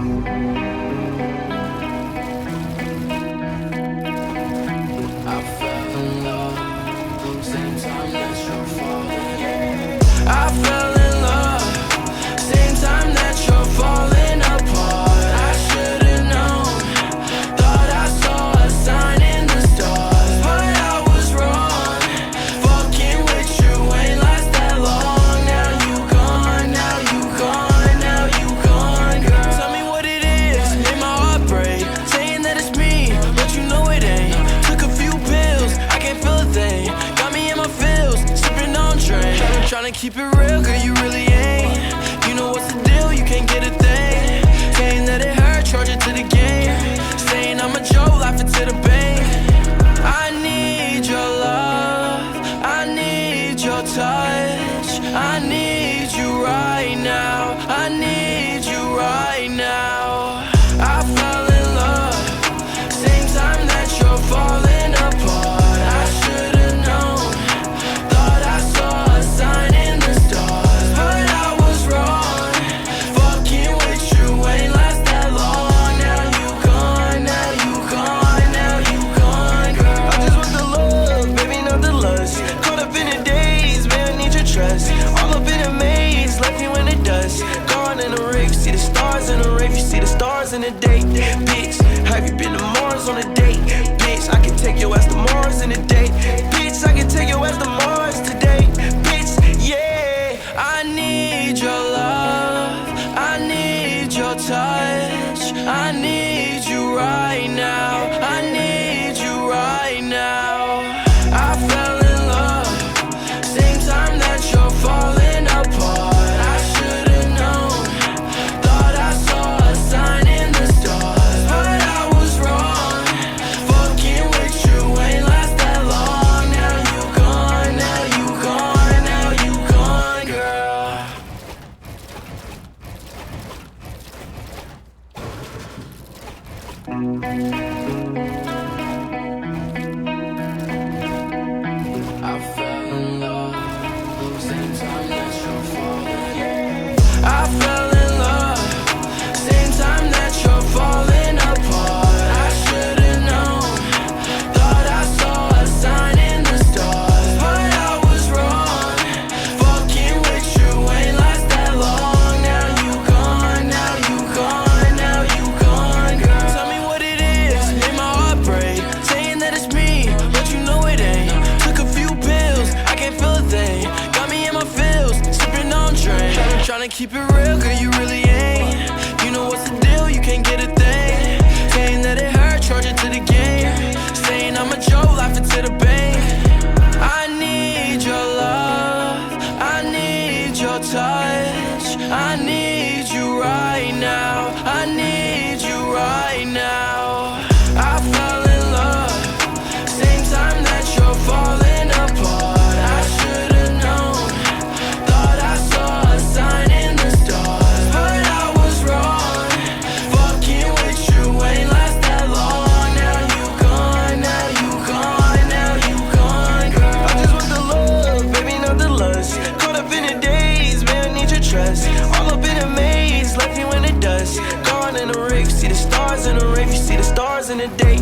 I fell in love, same time that you're falling. I fell in love, same time that you're falling apart. I should've known, thought I saw a sign in the stars, but I was wrong. Fucking with you ain't last that long. Now you gone, now you gone, now you gone, girl. Tell me what it is, made my heart break, saying that it's me, but you know it ain't. Took a few pills, I can't feel a thing. Got me in my feels, sipping on drain. Tryna keep it real, girl, you really ain't. You know what's the deal, you can't get a thing. Saying that it hurt, charge it to the game. Saying I'm a joke, laughing to the bank. I need your love, I need your touch, I need you right now, I need you right now. I fell in love, same time that you're falling apart. I should've known, thought I saw a sign in the stars, but I was wrong. Fucking with you ain't last that long. Now you gone, now you gone, now you gone, girl. I just want the love, baby, not the lust. Caught up in the days, man, I need your trust. All up in a maze, left you in the dust. Gone in the rave, see the stars in the rave, you see the stars in the day. Bitch, have you been to Mars on a date? Bitch, I can take your ass to Mars in a day. Bitch, I can take your ass to Mars today. Bitch, yeah. I need your love, I need your touch, I need you right now, I need you right now. I fell in love, same time that you're falling apart. I should've known, thought I saw a sign in the stars, but I was wrong. Fucking with you ain't last that long. Now you gone, now you gone, now you gone, girl. I fell in love, same time that you're falling. I fell in love, same time that you're falling apart. I should've known, thought I saw a sign in the stars, but I was wrong. Fucking with you ain't last that long. Now you gone, now you gone, now you gone, girl. Tell me what it is, made my heart break, saying that it's me, but you know it ain't. Took a few pills, I can't feel a thing. Got me in my feels, sipping on drain. Tryna keep it real, girl, you really ain't. You know what's the deal, you can't get a thing. Saying that it hurt, charge it to the game. Saying I'm a joke, laughing to the bank. I need your love, I need your touch, I need you right now, I need you right now. I fell in love, same time that you're falling apart. I should've known, thought I saw a sign in the stars, but I was wrong. Fucking with you ain't last that long. Now you gone, now you gone, now you gone, girl. I just want the love, baby, not the lust. Caught up in the days, man, I need your trust. All up in a maze, left you in the dust. Gone in the rave, see the stars in the rave, you see the stars in the day.